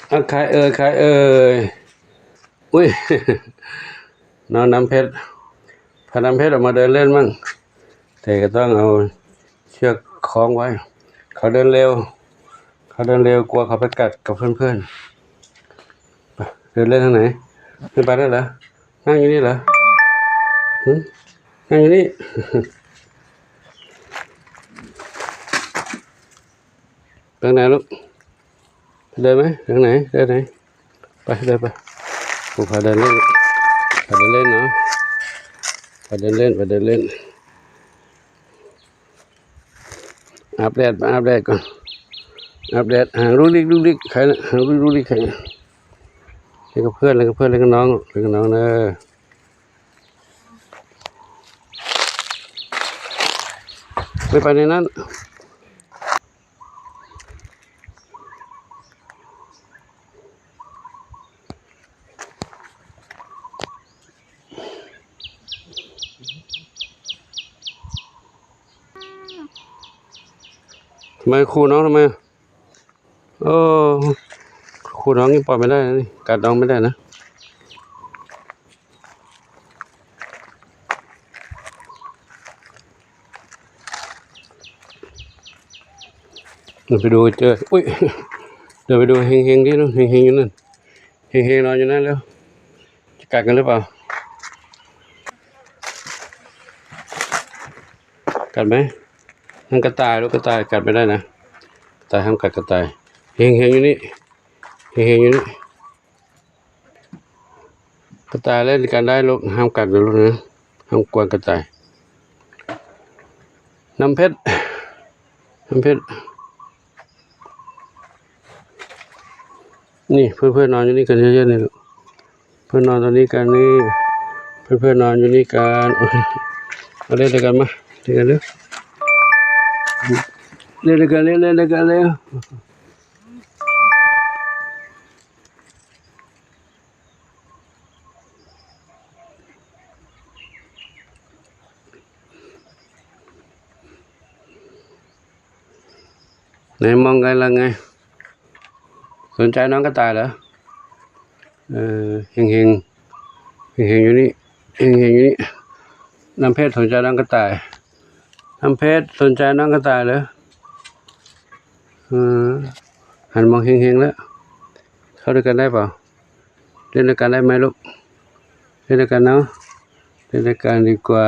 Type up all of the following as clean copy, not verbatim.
ใครใครอุ้ยน้องน้ำเพชรพาน้ำเพชรออกมาเดินเล่นมั่งแต่ก็ต้องเอาเชือกคล้องไว้เขาเดินเร็วกลัวเขาไปกัดกับเพื่อนๆไปเดินเล่นทางไหนขึ้นไปได้เหรอนั่งอยู่นี่เหรอนั่งอยู่นี่ ไปไหนลูกเดินไหมทางไหนเดินไหนไปเดินไปกูพาเดินเล่นเนาะพาเดินเล่นอาบแดดก่อนอาบแดดห่างลูกดิ๊กใครนะห่างลูกดิ๊กใครนะเล่นกับเพื่อนเล่นกับน้องเนอะไม่ไปในนั้นทำไมครูน้องทำไมโอ้ครูน้องนี่ปล่อยไม่ได้นะนี่กัดน้องไม่ได้นะเดินไปดูเจออุ้ยเดินไปดูเฮงที่นู่นเฮงอยู่นั่นเฮงนอนอยู่นั่นแล้วจะกัดกันหรือเปล่ากัดไหมนั่นกระต่ายลูกกระต่ายกัดไม่ได้นะกระต่ายห้ามกัดกระต่ายเฮงอยู่นี่อยู่นี่กระต่ายเล่นกันได้ลูกห้ามกัดลูกนะห้ามกวนกระต่ายน้ำเพชรนี่เพื่อนนอนอยู่นี่กันเยอะๆนี่ลูกเพื่อนนอนตรงนี้กันนี่เพื่อนนอนอยู่นี่กันมาเล่นด้วยกันมาเล่นกันเร็วเล่นด้วยกันเร็วไหนมองกันละไงสนใจน้องกระต่ายเหรอเฮงอยู่นี่อยู่นี่น้ำเพชรสนใจน้องกระต่ายน้ำเพชรสนใจน้องกระต่ายเหรอหันมองเฮงแล้วเข้าด้วยกันได้เปล่าเล่นด้วยกันได้ไหมลูกเล่นด้วยกันเนาะเล่นด้วยกันดีกว่า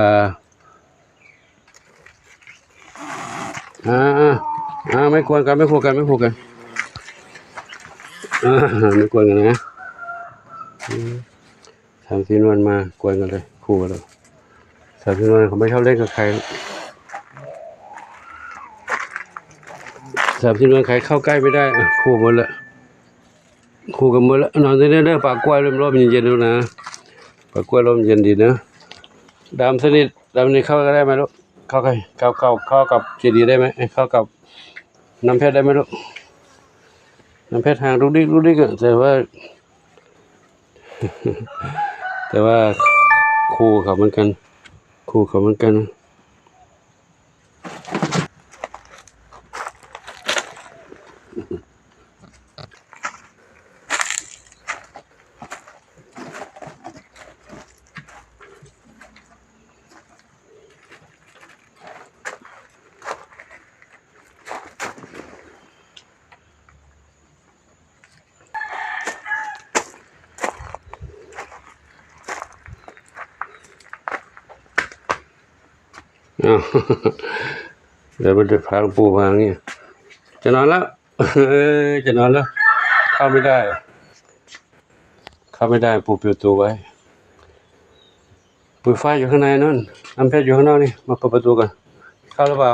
ไม่ควรกันไม่ควรกันไม่ควรกันนะสามสีนวลมากวนกันเลยคู่กันเลยสามสีนวลเขาไม่ชอบเล่นกับใครสามสีนวลใครเข้าใกล้ไม่ได้คู่กันหมดละนอนที่นี่เด้อปากกล้วยร่มเย็นๆดูนะปากกล้วยร่มเย็นดีนะดำสนิทเข้าก็ได้ไหมลูกเข้ากับเจดีได้ไหมเข้ากับน้ำเพชรได้ไหมลูกน้ำเพชรห่างลูกดิ๊กแต่ว่าคู่เขาเหมือนกันเดี๋ยวมันจะพาปูมาอย่างนี้จะนอนแล้วเข้าไม่ได้ปูปิวตัวไว้ปุยฝ้ายอยู่ข้างในนั่นน้ำเพชรอยู่ข้างนอกนี่มาเปิดประตูกันเข้าหรือเปล่า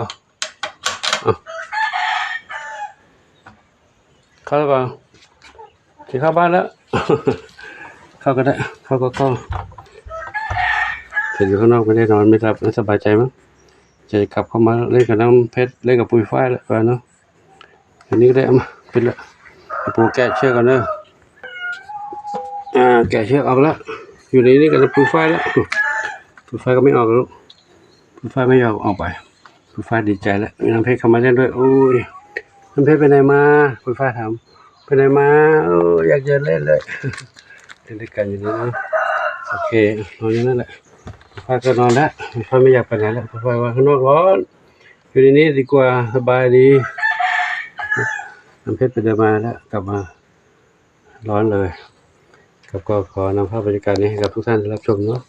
จะเข้าบ้านแล้ว เข้าก็ได้เข้าเสร็จอยู่ข้างนอกไม่ได้นอนไม่หลับไม่สบายใจมั้งจะกลับเข้ามาเล่นกับน้ำเพชรเล่นกับปุยฝ้ายแล้วเนาะอันนี้ก็ได้เอามาเป็นละปูแกะเชือกกันเนอะแกะเชือกออกแล้วอยู่ในนี้กับปุยฝ้ายแล้วปุยฝ้ายก็ไม่ออกแล้วปุยฝ้ายไม่ยอมออกไปปุยฝ้ายดีใจแล้วมีน้ำเพชรเข้ามาเล่นด้วยโอ้ยน้ำเพชรไปไหนมาปุยฝ้ายถาม ไปไหนมาอยากจะเล่นเลยเล่นด้วยกันอยู่นี่นะโอเคนอนอย่างนั้นแหละพ่อก็นอนแล้วพ่อไม่อยากไปไหนแล้วพ่อว่าข้างนอกร้อนอยู่ในนี้ดีกว่าสบายดีน้ำเพชรไปเดินมาแล้วกลับมาร้อนเลยครับก็ขอนำภาพบรรยากาศนี้ให้กับทุกท่านรับชมเนาะ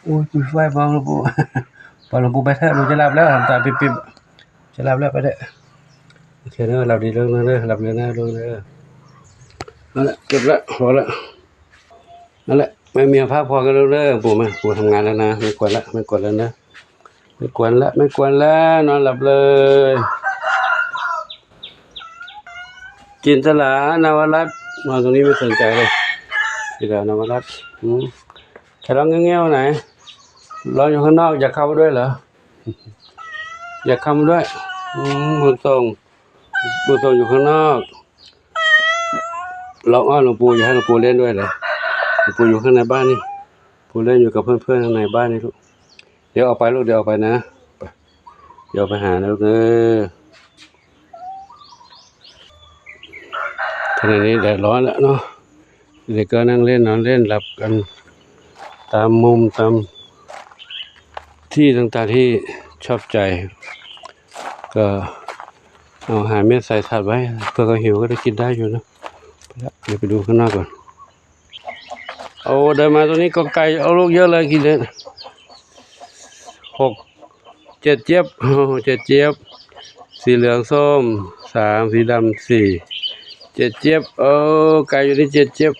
โอ้ยปิดไฟบางหลวงปู่บางหลวงปู่ไปเถอะหนูจะหลับแล้วทำตาปิบๆจะหลับแล้วไปเถอะโอเคเนอะหลับดีเรื่องเนอะหลับเลยนะเรื่องเนอะนั่นแหละเก็บละพอละนั่นแหละไม่มีภาพพอกันเรื่องปู่มาปู่ทำงานแล้วนะไม่กวนละไม่กวนแล้วนะไม่กวนแล้วนอนหลับเลยจินตลานวรัตน์นอนตรงนี้ไม่สนใจเลยจินตลานวรัตน์ใครร้องเงี้ยวๆไหนร้องอยู่ข้างนอกอยากเข้ามาด้วยเหรออยากเข้ามาด้วยบุญส่งอยู่ข้างนอกร้องอ้อนหลวงปู่อยากให้หลวงปู่เล่นด้วยเหรอหลวงปู่อยู่ข้างในบ้านนี่ปู่เล่นอยู่กับเพื่อนๆข้างในบ้านนี่ลูกเดี๋ยวออกไปลูกเดี๋ยวออกไปนะเดี๋ยวไปหานะลูกขณะนี้แดดร้อนแล้วเนาะเด็กก็นั่งเล่นนอนเล่นหลับกันตามมุมตามที่ต่างๆที่ชอบใจก็เอาอาหารเม็ดใส่ถาดไว้เพื่อเขาหิวก็ได้กินได้อยู่นะเดี๋ยวไปดูข้างนอกก่อนเอาเดินมาตรงนี้ก็ไก่เอาลูกเยอะเลยกินเลย7 เจี๊ยบ7 เจี๊ยบสีเหลืองส้ม3สีดำ4 7 เจี๊ยบไก่อยู่ที่7 เจี๊ยบ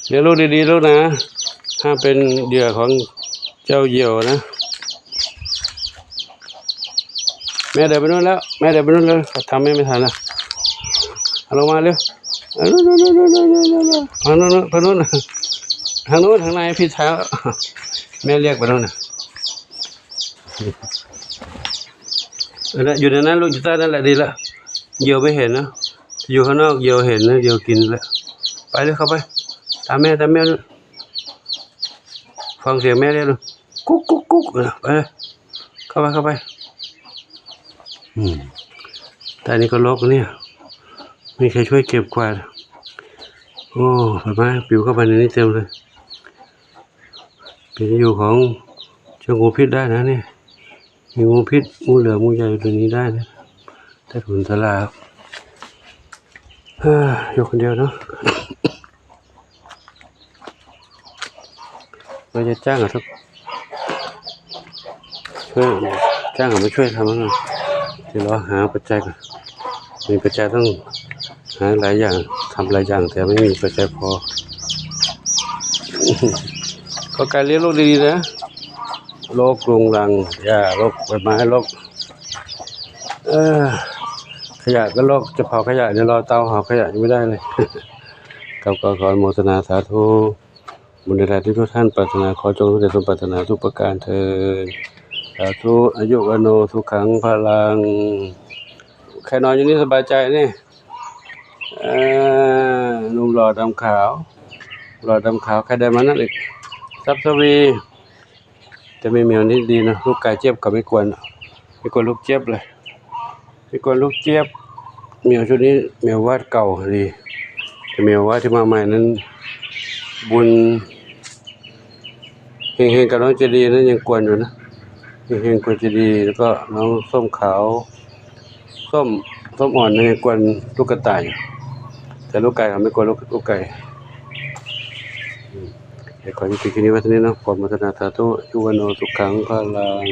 เดี๋ยวลูกดีๆลูกนะห้ามเป็นเหยื่อของเจ้าเหยี่ยวนะแม่เดินไปนู่นแล้วแม่เดินไปนู่นแล้วทำไม่ทันนะเอาลงมาเร็วทางนู้นทางในพี่เท้าแม่เรียกไปนู่นนะอยู่ในนั้นลูกอยู่ใต้นั่นแหละดีละเหยี่ยวไม่เห็นนะอยู่ข้างนอกเหยี่ยวเห็นนะเหยี่ยวกินแล้วไปเลยเข้าไปตามแม่ฟังเสียงแม่เรียกเลยกุ๊กไปเลยเข้าไปแต่นี่ก็รกเนี่ยมีใครช่วยเก็บกวาดโอ้ใบไม้ปลิวเข้าไปในนี้เต็มเลยเป็นอยู่ของเจ้างูพิษได้นะเนี่ยมีงูพิษงูเหลือมงูใหญ่ตัวนี้ได้นะแต่ถุนสลาอยู่คนเดียวเนาะเราจะจ้างทุกช่วยจ้างมาช่วยทำนะเดี๋ยวเราหาปัจจัยก่อนมีปัจจัยต้องหาหลายอย่างทำหลายอย่างแต่ไม่มีปัจจัยพอก็การเลี้ยงลูกดีๆนะโรครุงรังหญ้าโรคใบไม้โรคขยะก็โรคจะเผาขยะเนี่ยรอเตาเผาขยะยังไม่ได้เลยกับขอโมทนาสาธุบุญใดๆที่ทุกท่านปรารถนาขอจงสำเร็จสมปรารถนาทุกประการเถิดสาธุอายุวโนสุขังพลังใครนอนอยู่นี่สบายใจนี่หนุ่มหล่อดำขาวใครเดินมานั่นอีกซับสวีแต่ไม่เหมียวนี่ดีนะลูกไก่เจี๊ยบกับไม่กวนลูกเจี๊ยบเลยไม่กวนลูกเจี๊ยบเหมียวชุดนี้เหมียววาดเก่าดีแต่เหมียววาดที่มาใหม่นั้นบุญเฮงๆกับน้องเจดีนั้นยังกวนอยู่นะเฮงๆกวนเจดีแล้วก็น้องส้มขาวส้มอ่อนยังกวนลูกกระต่ายแต่ลูกไก่เขาไม่กวนลูกไก่ขอยุติคลิปนี้ไว้เท่านี้นะขอโมทนาสาธุยุวโนสุขังพลัง